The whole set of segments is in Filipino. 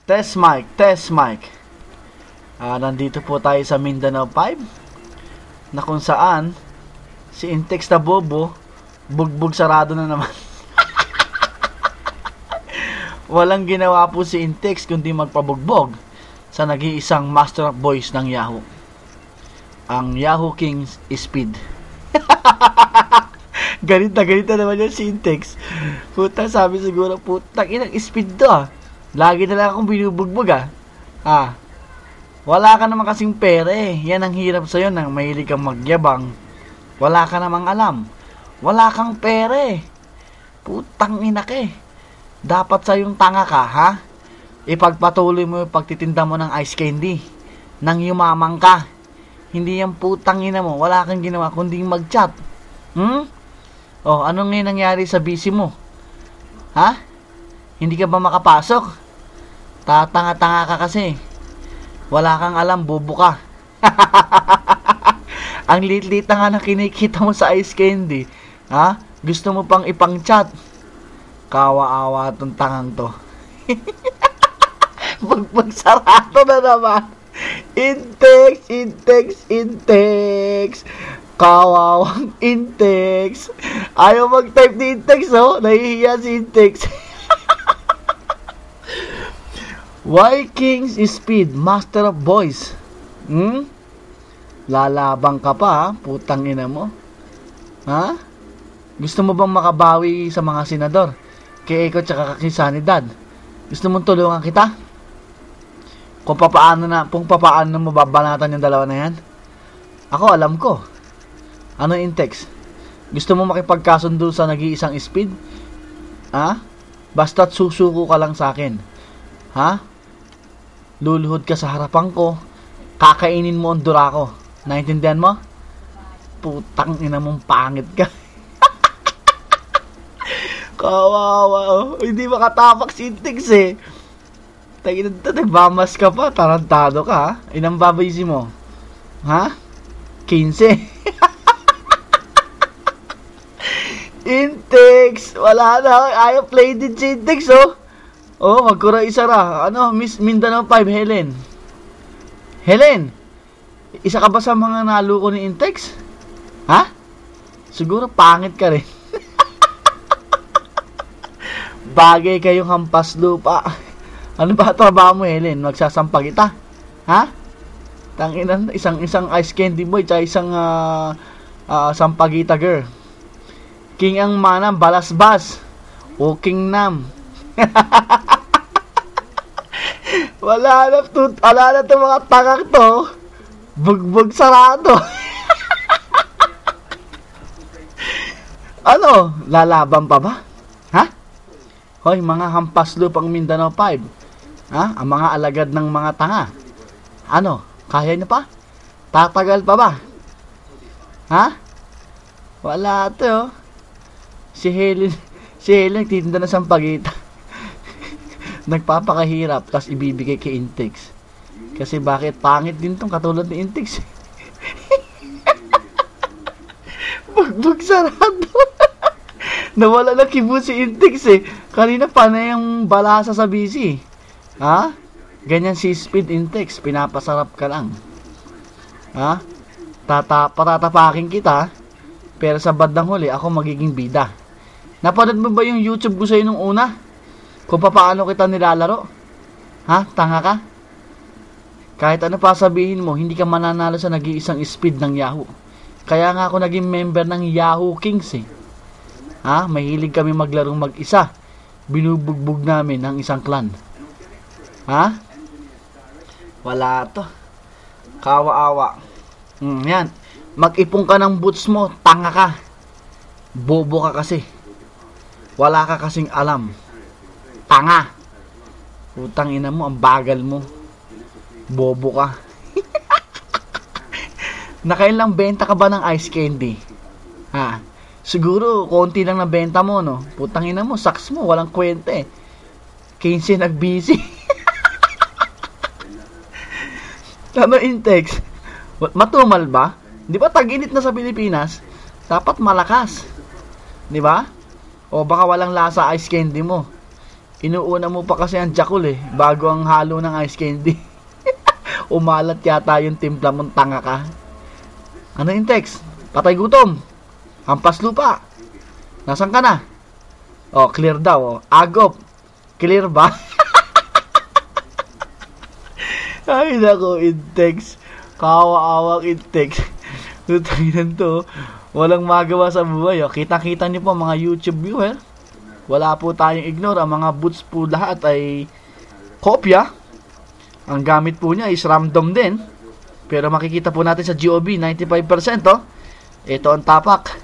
Test mic, test mic. Nandito po tayo sa Mindanao 5 na kung saan si Intex na bobo bugbog sarado na naman. Walang ginawa po si Intex kundi magpabugbog sa nag-iisang master of voice ng Yahoo. Ang Yahoo King Speed. Galit na naman yan si Intex. Puta, sabi siguro, putang inang speed to ah. Lagi na lang akong binubugbog ah. Wala ka naman kasing pera eh. Yan ang hirap sa'yo nang mahilig kang magyabang. Wala ka namang alam. Wala kang pera eh. Putang ina ka eh. Dapat sa'yong tanga ka, ha? Ipagpatuloy mo yung pagtitinda mo ng ice candy. Nang yumamang ka. Hindi yan putang ina mo. Wala kang ginawa kundi mag-chat. Oh, anong ngayon nangyari sa busy mo? Ha? Hindi ka ba makapasok? Tatanga-tanga ka kasi. Wala kang alam, bobo ka. Ang lit-lit na nga na kinikita mo sa ice candy. Ha? Gusto mo pang ipang-chat. Kawa-awa tong tangang to. Magsarado na naman. Intex. Kawawang Intex. Ayaw mag-type ni Intex, oh. Nahihiya si Intex. Why King's Speed, Master of Voice? Lalabang ka pa, ha? Putang ina mo. Ha? Gusto mo bang makabawi sa mga senador? Kay Eko tsaka kay Sanidad? Gusto mong tulungan kita? Kung papaano mo babanatan yung dalawa na yan? Ako, alam ko. Ano Intex? Gusto mo makipagkasundo sa nag-iisang speed? Ha? Basta't susuko ka lang sa akin. Ha? Luluhod ka sa harapan ko. Kakainin mo ang dura ko. Naintindihan mo? Putang ina mong pangit ka. Kawawa, oh. Hindi makatapak si Intex eh. Nagmamas ka pa. Tarantado ka, ha? Inang babaysi mo? Ha? 15. Intex! Wala na. Ayaw play din si Intex, oh. Oh, magkura isa ra. Ano, Miss Mindanao 5, Helen. Helen! Isa ka ba sa mga naluko ni Intex? Ha? Siguro pangit ka rin. Bagay kayong hampas lupa. Ano ba trabaho mo, Helen? Magsasampa kita? Ha? Tanginan, isang ice candy boy tsaka isang sampagita girl. King ang manam, balasbas. O King Nam. Wala na to mga tangak to. Bugbog sarado. Ano? Lalaban pa ba? Ha? Hoy, mga hampas lupang Mindanao 5. Ha? Ang mga alagad ng mga tanga. Ano? Kaya nyo pa? Tatagal pa ba? Ha? Wala to. Si Helen titinda na sampagita. Nagpapakahirap tapos ibibigay kay Intex. Kasi bakit pangit din tong katulad ni Intex. Bugbog sarado. Nawala na kibo si Intex eh. Kanina pa na yung balasa sa busy. Ha? Ganyan si Speed Intex. Pinapasarap ka lang. Ha? Patatapakin kita. Pero sa bandang huli, ako magiging bida. Napanood mo ba yung YouTube ko sa'yo nung una? Kung paano kita nilalaro? Ha? Tanga ka? Kahit ano pa sabihin mo, hindi ka mananalo sa nag-iisang speed ng Yahoo. Kaya nga ako naging member ng Yahoo Kings eh. Ha? Mahilig kami maglarong mag-isa. Binubugbog namin ang isang clan. Ha? Wala to. Kawa-awa. Yan. Mag-ipong ka ng boots mo. Tanga ka. Bobo ka kasi. Wala ka kasing alam. Tanga. Putang ina mo, ang bagal mo. Bobo ka. Nakailang benta ka ba ng ice candy? Ha? Siguro, konti lang na benta mo, no? Putang ina mo, saks mo, walang kwenta eh. 15 nag-busy. Ano, Intex? Matumal ba? Di ba tag-init na sa Pilipinas? Dapat malakas. Di ba? O baka walang lasa ice candy mo. Inuuna mo pa kasi ang Jakul eh, bago ang halo ng ice candy. Umalat yata yung timpla mong, tanga ka. Ano yung text? Patay gutom. Hampas lupa. Nasaan ka na? Oh, clear daw. Oh. Agop. Clear ba? Ay, nako, Intex. Kawa-awang Intex. Tutanginan to. Walang magawa sa buhay. Oh. Kita-kita niyo po mga YouTube viewer. Wala po tayong ignore. Ang mga boots po lahat ay kopya. Ang gamit po niya is random din. Pero makikita po natin sa GOB, 95%. Oh. Ito ang tapak.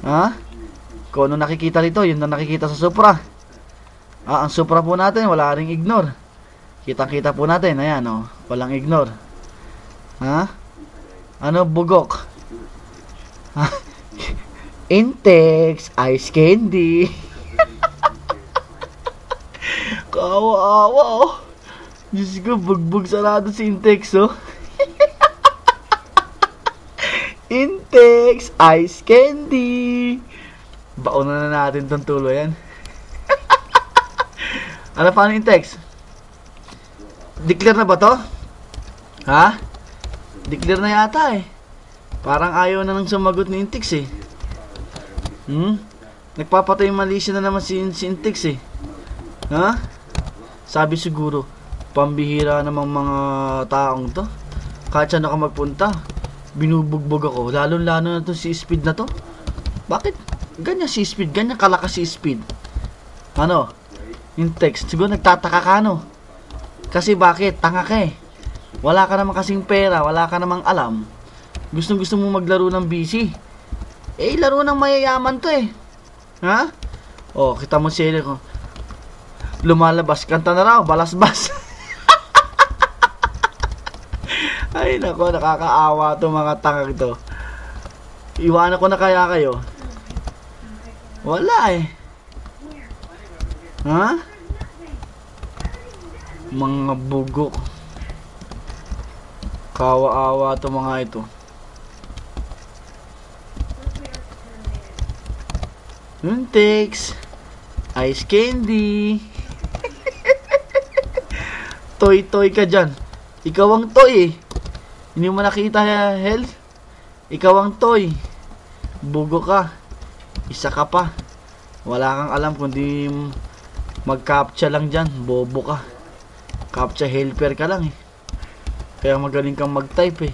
Ha? Kung ano nakikita rito, yun na nakikita sa Supra. Ang Supra po natin, wala ring ignore. Kita-kita po natin, ayan oh, walang ignore. Ha? Ano bugok? Ha? Intex, ice candy. Kawa-awa oh. Diyos ko, bugbog sarado si Intex oh. Intex, ice candy. Baon na natin tong tulo yan. Ano pa ang Intex? Declare na ba to? Ha? Declare na yata eh. Parang ayaw na nang sumagot ni Intex eh. Nagpapatay malisya na naman si Intex eh. Ha? Sabi siguro, pambihira namang mga taong to. Kahit saan ako magpunta, binubugbog ako. Lalo-lalo na to si Speed na to. Bakit ganyan si Speed? Ganyan kalakas si Speed? Ano? Intex, siguro nagtataka ka no? Kasi bakit? Tanga ka eh. Wala ka naman kasing pera, wala ka namang alam. Gustong-gusto mo maglaro ng busy. Eh, laro ng mayayaman to eh. Ha? Oh, kita mo sila ko. Lumalabas, kanta na raw, balasbas. Ay, nako, nakakaawa to mga tanga to. Iwanan ko na kaya kayo. Wala eh. Ha? Mga bugok. Kawa-awa to mga ito. Intex, ice candy. Toy-toy ka dyan. Ikaw ang toy eh. Hindi mo nakita health? Ikaw ang toy. Bugo ka. Isa ka pa. Wala kang alam kundi mag-captcha lang dyan. Bobo ka. Captcha helper ka lang eh. Kaya magaling kang mag-type eh.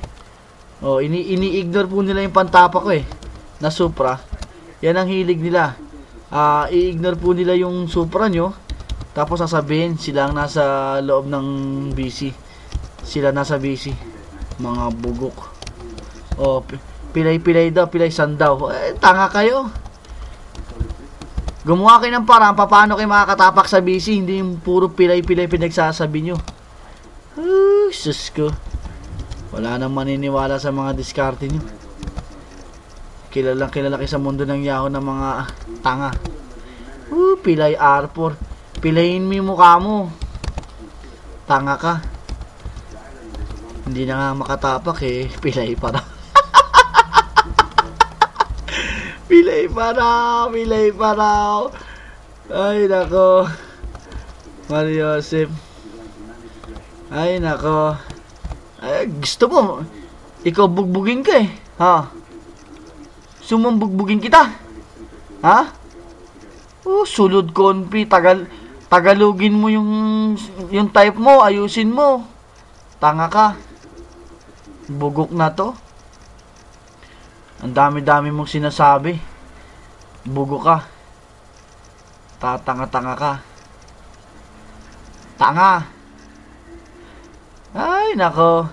Oh, ini-ignore po nila yung pantapa ko eh. Na Supra. Yan ang hilig nila. I-ignore po nila yung Supra nyo. Tapos sasabihin sila ang nasa loob ng BC. Sila nasa BC. Mga bugok. Oh, pilay-pilay daw, pilay sandaw. Eh, tanga kayo. Gumawa kayo ng parang paano kayo makakatapak sa BC. Hindi yung puro pilay-pilay pinagsasabi nyo. Sus ko. Wala nang maniniwala sa mga diskarte nyo. Kilala kayo sa mundo ng Yahoo ng mga tanga. Pilay R4. Pilayin mo yung mukha mo. Tanga ka. Hindi na nga makatapak eh. Pilay pa raw. Pilay pa raw. Pilay pa raw. Ay nako. Mario Joseph. Ay nako. Ay, gusto mo. Ikaw bugbugin ka eh. Ha? Sumambugbugin kita. Ha? Sulod konpi. Tagalogin mo yung type mo. Ayusin mo. Tanga ka. Bugok na to. Ang dami-dami mong sinasabi. Bugok ka. Tatanga-tanga ka. Tanga. Ay, nako.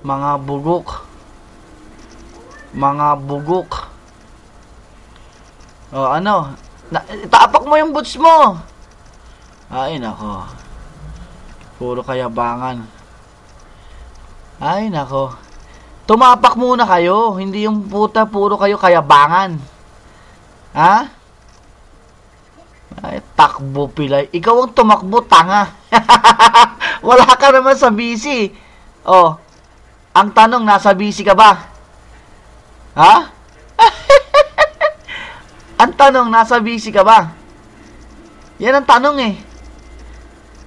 Mga bugok. Mga bugok. O, ano? Tapak mo yung boots mo. Ay, nako. Puro kayabangan. Ay, nako. Tumapak muna kayo. Hindi yung puta, puro kayo kayabangan. Ha? Ay, takbo pilay. Ikaw ang tumakbo, tanga. Wala ka naman sa busy. Oh, ang tanong, nasa busy ka ba? Ha? Ang tanong, nasa busy ka ba? Yan ang tanong eh.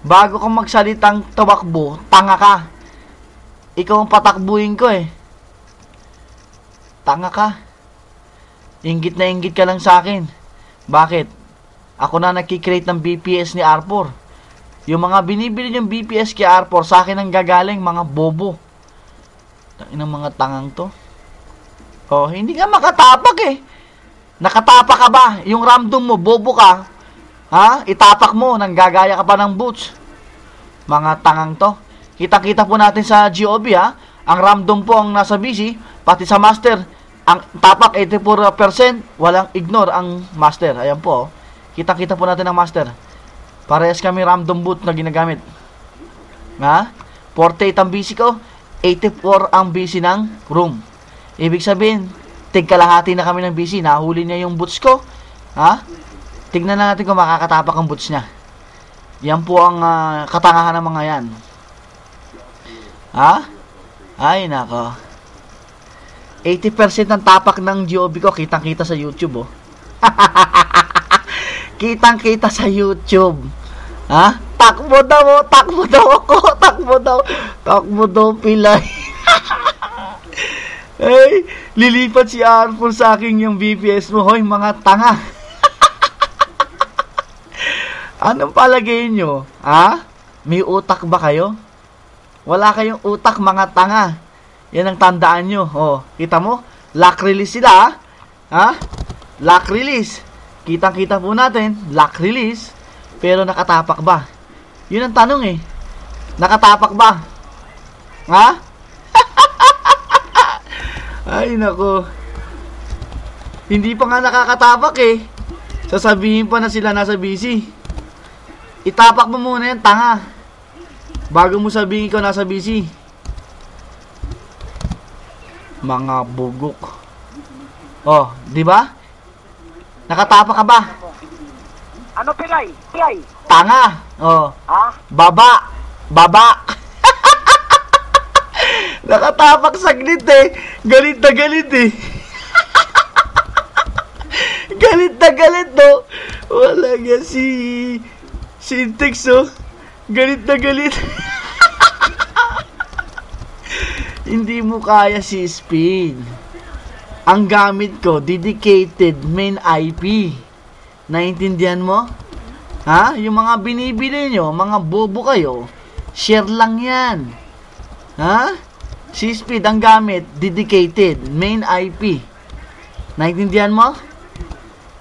Bago ka magsalitang tumakbo, tanga ka. Ikaw ang patakbuhin ko eh. Tanga ka. Inggit na inggit ka lang sa akin. Bakit? Ako na nagkikreate ng BPS ni R4. Yung mga binibili niyong BPS kay R4, sa akin ang gagaling, mga bobo. Tangin ng mga tangang to. Oh, hindi ka makatapak eh. Nakatapak ka ba? Yung ramdom mo, bobo ka. Ha? Itapak mo, nang gagaya ka pa ng boots. Mga tangang to. Kita-kita po natin sa GOB ha. Ang ramdom po ang nasa BC, pati sa master. Ang tapak 84%, walang ignore ang master. Ayan po. Kita-kita po natin ang master. Parehas kami random boot na ginagamit. Ha? 48 ang BC ko, 84 ang BC ng room. Ibig sabihin, tigkalahati na kami ng BC. Nahuli niya yung boots ko. Ha? Tignan na natin kung makakatapak ang boots niya. Yan po ang katangahan ng mga yan. Ha? Ay, nako. 80% ng tapak ng GOB ko, kitang-kita sa YouTube, oh. Kitang-kita sa YouTube. Ha? Takbo daw ako, takbo daw, pilay. Ay, lilipat si R4 sa akin yung BPS mo, hoy, mga tanga. Anong palagay nyo? Ha? May utak ba kayo? Wala kayong utak, mga tanga. Yan ang tandaan nyo. Oh, kita mo? Lock release sila, ha? Lock release. Kitang-kita po natin, lock release. Pero nakatapak ba? Yun ang tanong eh. Nakatapak ba? Ha? Ay, nako. Hindi pa nga nakakatapak eh. Sasabihin pa na sila nasa busy. Itapak mo muna yan, tanga. Bago mo sabihin ko nasa busy. Mga bugok. Oh, di ba? Nakatapak ka ba? Ano pilay? Pilay? Tanga. Oh. Ha? Baba. Nakatapak saglit eh. Galit na galit eh. Galit na galit no. Wala nga si Intex oh. Galit na galit. Hindi mo kaya si Speed. Ang gamit ko, dedicated main IP. Naintindihan mo? Ha? Yung mga binibili nyo, mga bobo kayo, share lang yan. Ha? Si Speed, ang gamit, dedicated main IP. Naintindihan mo?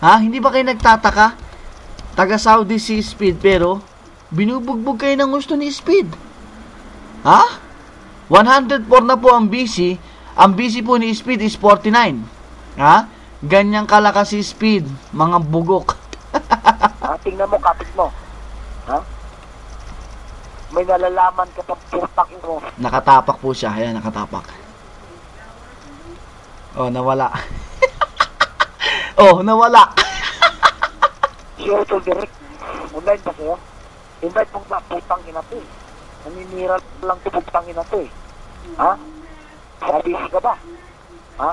Ha? Hindi ba kayo nagtataka? Taga Saudi si Speed, pero binubugbog kayo ng gusto ni Speed. Ha? 104 na po ang BC. Ang BC po ni Speed is 49. Ha? Ganyang kalakas si Speed, mga bugok. Tingnan mo, kapit mo. Ha? May nalalaman ka pa putak mo. Nakatapak po siya. Ayan, nakatapak. Oh, nawala. Oh, nawala. Si Otto direct. Online pa sa'yo. Invite mong ba, putang ina to eh. Naninira lang ito putang ina to eh. Ha? Nasa busy ka ba? Ha?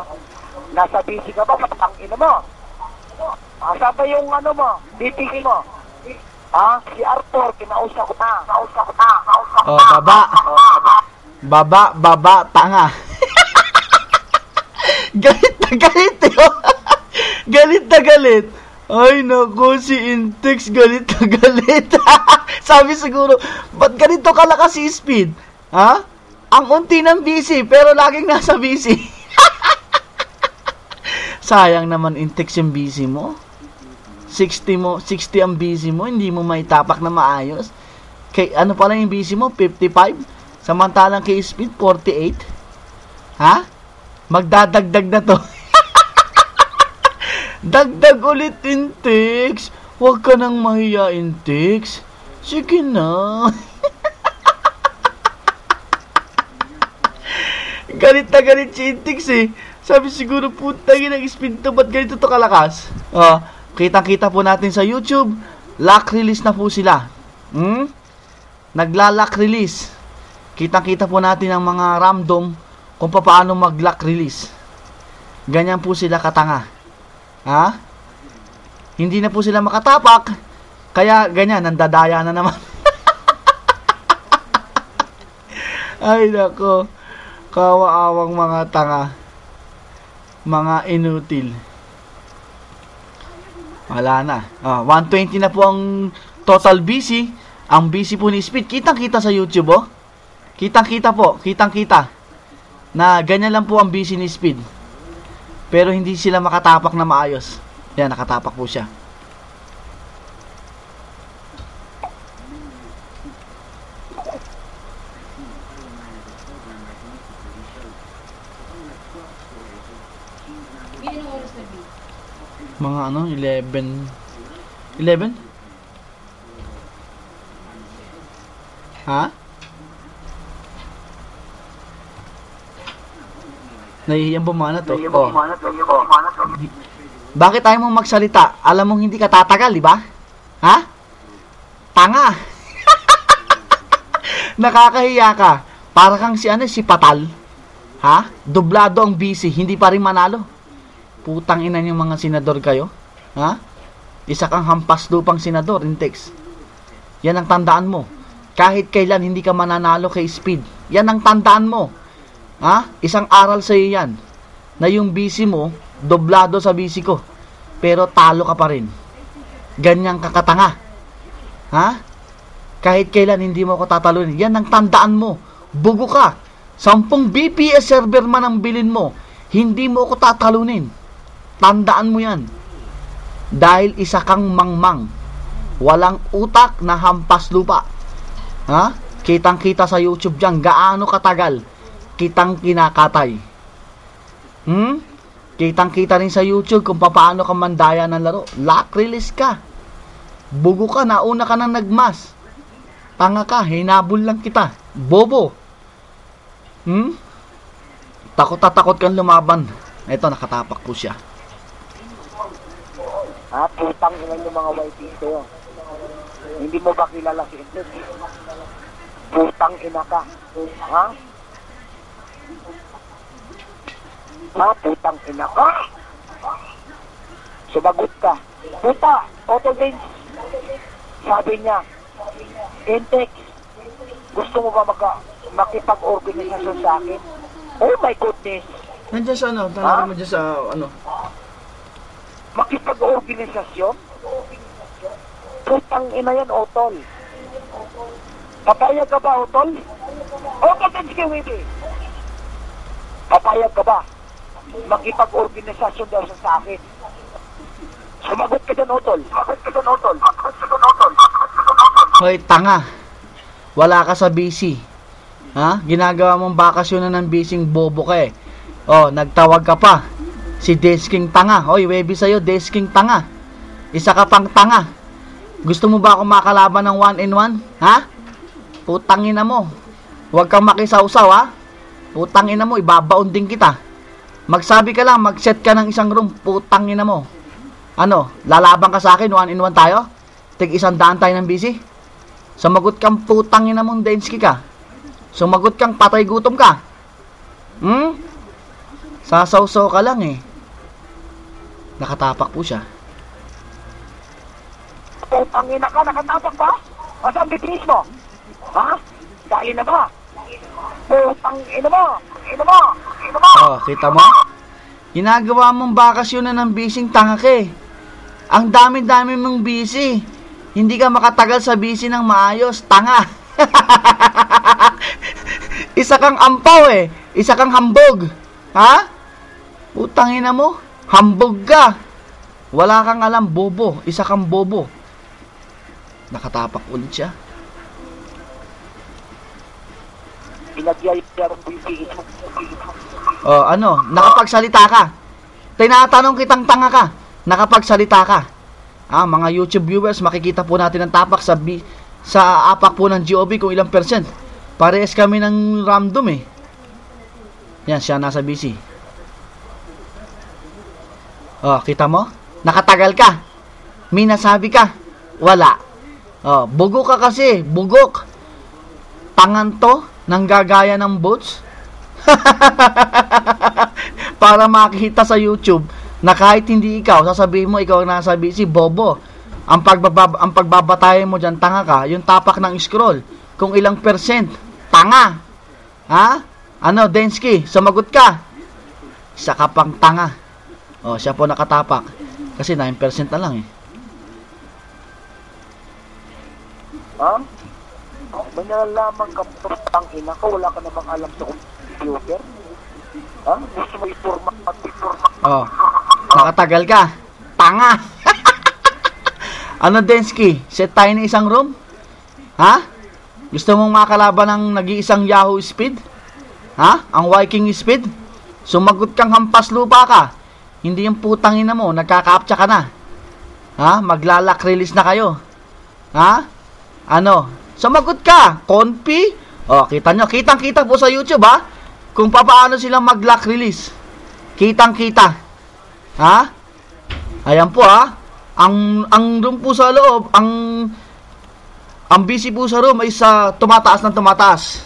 Nasa busy ka ba? Putang ina mo. Asa ba yung ano mo? Titingin mo? Ha? Si Arthur, kinausap ko na. Oh, baba, tanga. Galit na galit eh. Galit na galit. Ay, naku, si Intex, galit na galit. Sabi siguro, ba't ganito kalakas si Speed? Ha? Ang unti ng busy, pero laging nasa busy. Sayang naman, Intex, yung busy mo. 60 ang busy mo, hindi mo may tapak na maayos. Kay, ano pala yung busy mo? 55? Samantalang kay Speed, 48? Ha? Magdadagdag na to. Dagdag ulit, Intex. Huwag ka nang mahiya, Intex. Sige na. Galit na galit si Intex eh. Sabi siguro, putangin ng Speed to, ba't ganito to kalakas? Oh, kitang-kita po natin sa YouTube. Lock release na po sila. Nagla-lock release. Kitang-kita po natin ang mga random kung paano mag-lock release. Ganyan po sila katanga. Ha? Hindi na po sila makatapak Kaya ganyan, nandadaya na naman. Ay nako, kawaawang mga tanga, mga inutil. Wala na. 120 na po ang total BC. Ang BC po ni Speed, kitang-kita sa YouTube, oh. Kitang-kita po, kitang-kita. Na ganyan lang po ang BC ni Speed. Pero hindi sila makatapak na maayos. Yan, nakatapak po siya. Mga ano, 11. 11? Ha? Nahihiyang bumana to. Oh. Bakit ayaw mong magsalita? Alam mong hindi ka tatagal, di ba? Ha? Tanga. Nakakahiya ka. Para kang si ano, si Patal. Ha? Dublado ang BC, hindi pa rin manalo. Putang ina yung mga senador kayo. Ha? Isa kang hampas lupang senador, Intex. Yan ang tandaan mo. Kahit kailan hindi ka mananalo kay Speed. Yan ang tandaan mo. Ha? Isang aral sa iyo yan. Na yung BC mo, doblado sa BC ko. Pero talo ka pa rin. Ganyang kakatanga. Ha? Kahit kailan hindi mo ako tatalunin. Yan ang tandaan mo. Bugo ka. 10 BPS server man ang bilin mo. Hindi mo ako tatalunin. Tandaan mo yan. Dahil isa kang mangmang. Walang utak na hampas lupa. Ha? Kitang-kita sa YouTube dyan. Gaano katagal kitang kinakatay. Kitang-kita rin sa YouTube kung paano ka mandaya ng laro. Lock release ka. Bugo ka. Nauna ka nang nagmas. Tanga ka. Hinabol lang kita. Bobo. Takot na takot kang lumaban. Ito, nakatapak po siya. Putang ina yung mga YT sa'yo. Hindi mo ba kilala si Intex? Putang ina ka. Ha? Putang ina ka. Sumagot ka. Puta, Auto Games. Sabi niya, Intex, gusto mo ba makipag-organisasyon sa akin? Oh my goodness. Nandiyan sa ano? Tanong mo dyan sa ano? Makipag-organisasyon? Putang ina yan, Otol. Papayag ka ba, Otol? O, Katinski Wibi. Papayag ka ba? Makipag-organisasyon daw sa akin. Sumagot ka dyan, Otol. Hoy, tanga. Wala ka sa BC. Ha? Ginagawa mong bakasyon na ng BC, bobo ka eh. Oh, nagtawag ka pa. Si Desking tanga. Hoy, Webby sa'yo, Desking tanga. Isa ka pang tanga. Gusto mo ba ako makalaban ng 1-in-1? Ha? Putangin na mo. Huwag kang makisawsaw, ha? Putangin na mo, ibabaon din kita. Magsabi ka lang, mag-set ka ng isang room. Putangin na mo. Ano, lalaban ka sa akin, 1-in-1 tayo? Tig 100 tayo ng BC? Sumagot kang putangin na mong Densky ka. Sumagot kang patay gutom ka. Sasawsaw ka lang eh. Nakatapak po siya. Putangin na ka, nakatapak ba? Asa ang bibis mo? Ha? Dahil na ba? Putangin mo! Oh, kita mo? Ginagawa mong bakasyon na ng bising tanga ka eh. Ang dami-dami mong busy. Hindi ka makatagal sa busy ng maayos, tanga. Isa kang ampaw eh. Isa kang hambog. Ha? Putangin na mo. Hambog ka. Wala kang alam, bobo. Isa kang bobo. Nakatapak ulit siya. Oh, ano? Nakapagsalita ka. Tinatanong kitang tanga ka. Nakapagsalita ka. Mga YouTube viewers, makikita po natin ang tapak sa apak po ng GOB kung ilang percent. Parehas kami ng random eh. Yan, siya nasa BC. Oh, kita mo? Nakatagal ka. May nasabi ka. Wala. Oh, bugok ka kasi. Bugok. Tangan to, nanggagaya ng boats. Para makita sa YouTube na kahit hindi ikaw, sasabihin mo ikaw ang nasa BC, bobo. ang pagbabatayan mo dyan, tanga ka, yung tapak ng scroll, kung ilang percent, tanga. Ha? Ano, Densky, sumagot ka. Isa ka pang tanga. O, siya po nakatapak. Kasi 9% na lang eh. Ha? May nalalaman ka putang ina ko, wala ka namang alam sa computer. Ha? Gusto mo i-format. O, nakatagal ka. Tanga. Ano, Densky? Set tayo ng isang room? Ha? Gusto mong makalaban ng nag-iisang Yahoo speed? Ha? Ang Viking speed? Sumagot kang hampas lupa ka. Hindi yung putang ina mo, nagkaka-aptsa ka na. Ha? Maglalak release na kayo. Ha? Ano? Sumagot ka. Konpi? O, kita nyo. Kitang-kita po sa YouTube, ha? Kung paano sila mag-lock release. Kitang-kita. Ha? Ayan po, ha? Ang room po sa loob, ang busy po sa room ay sa tumataas ng tumataas.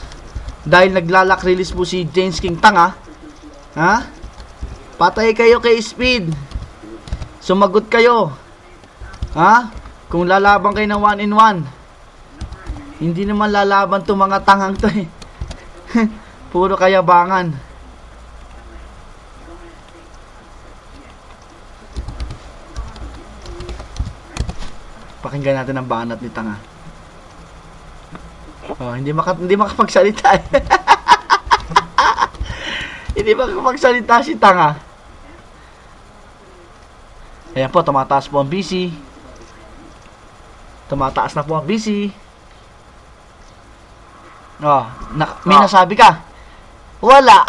Dahil naglalak release po si James King Tanga. Ha? Patay kayo kay Speed. Sumagot kayo. Ha? Kung lalaban kayo ng 1-in-1. Hindi naman lalaban to mga tangang to eh. Puro kayabangan. Pakinggan natin ang banat ni Tanga. Oh, hindi makapagsalita. Hindi makapagsalita si Tanga. Ayan po, tumataas po ang BC. Tumataas na po ang BC. Oh, may nasabi ka? Wala.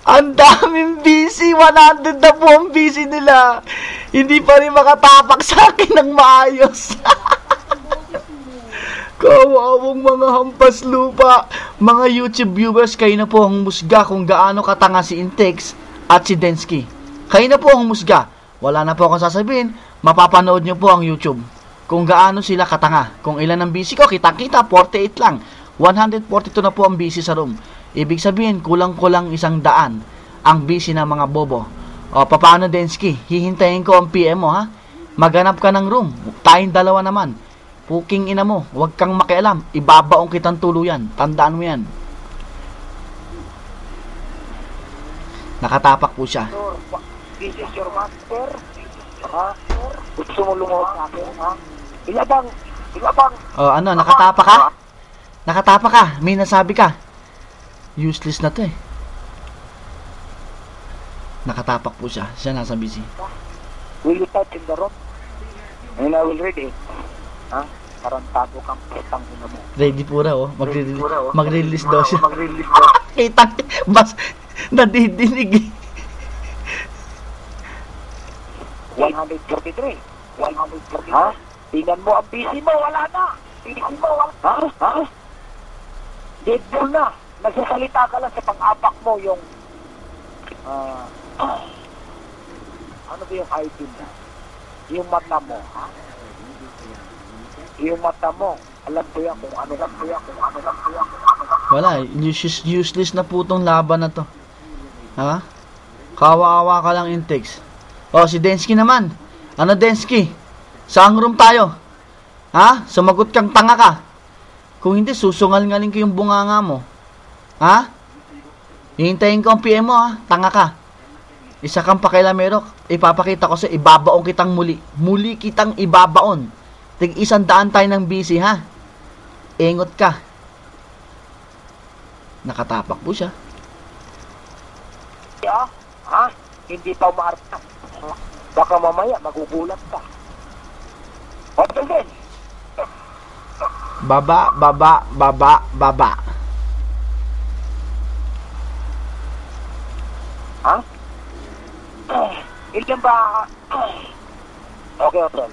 Ang daming BC. 100 na po ang BC nila. Hindi pa rin makatapak sa akin ng maayos. Kawawang mga hampas lupa. Mga YouTube viewers, kayo na po ang musga kung gaano katanga si Intex at si Densky. Kayo na po ang musga. Wala na po akong sasabihin. Mapapanood nyo po ang YouTube kung gaano sila katanga. Kung ilan ang BC ko, kita-kita, 48 lang. 142 na po ang BC sa room. Ibig sabihin, kulang-kulang 100 ang BC ng mga bobo. O, paano, Densky? Hihintayin ko ang PM mo, ha? Maghanap ka ng room. Tayong dalawa naman. Puking ina mo. Huwag kang makialam. Ibabaong kitang tuluyan. Tandaan mo yan. Nakatapak po siya. This is your master. Ha? Gusto mo lumuhod sa akin, ha? Ilabang. O, ano? Nakatapak ka? Nakatapak ka. May nasabi ka. Useless na to eh. Nakatapak po siya. Siya nasa busy. Will you touch in the room? And I will read it. Ha? Tarantado kang putang ina mo. Ready po raw, oh. Mag-release daw siya. Kita, bas, nadidinig eh. 143. Ha? Tingnan mo ang busy mo, wala na. Busy mo, wala. Ha? Deadpool na. Nagsasalita ka lang sa pang-apak mo yung ano ba yung item na? Yung mata mo, ha? Yung mata mo, alam ko yan kung ano lang. Wala, useless na po tong laban na to. Ha? Kawawa ka lang, Intex. O, si Densky naman. Ano, Densky? Saang room tayo? Ha? Sumagot kang tanga ka. Kung hindi, susungal-ngaling ko yung bunganga mo. Ha? Hihintayin ko ang PM mo, ha? Tanga ka. Isa kang pakilamero. Ipapakita ko sa ibabaon kitang muli. Muli kitang ibabaon. Tig 100 tayo ng busy, ha? Ingot ka. Nakatapak po siya. Ha? Hindi pa umaarta. Baka mamaya magugulat ka. Okay din. Baba. Ha? Ilan ba? Okay, April.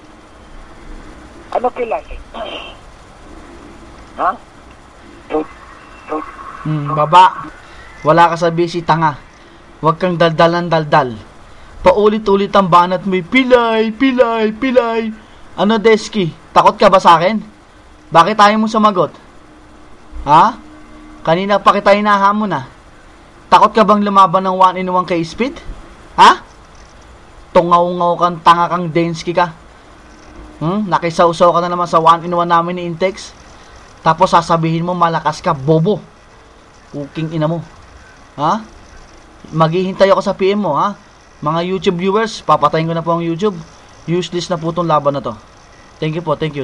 Ano pilay? Ha? Baba. Wala ka sa busy, tanga. Huwag kang daldal. Paulit-ulit ang banat mo. Pilay. Ano, Densky? Takot ka ba sa akin? Bakit tayo mo sumagot? Ha? Kanina pa kita hinahamon na. Takot ka bang lumaban ng 1-in-1 kay Speed? Ha? tungaw-ngaw kang tanga kang Densky ka. Nakisaw-saw ka na naman sa 1-in-1 namin ni Intex. Tapos sasabihin mo malakas ka, bobo. Puking ina mo. Ha? Maghihintay ako sa PM mo, ha? Mga YouTube viewers, papatayin ko na po ang YouTube. Useless na po tong laban na to. Thank you po, thank you.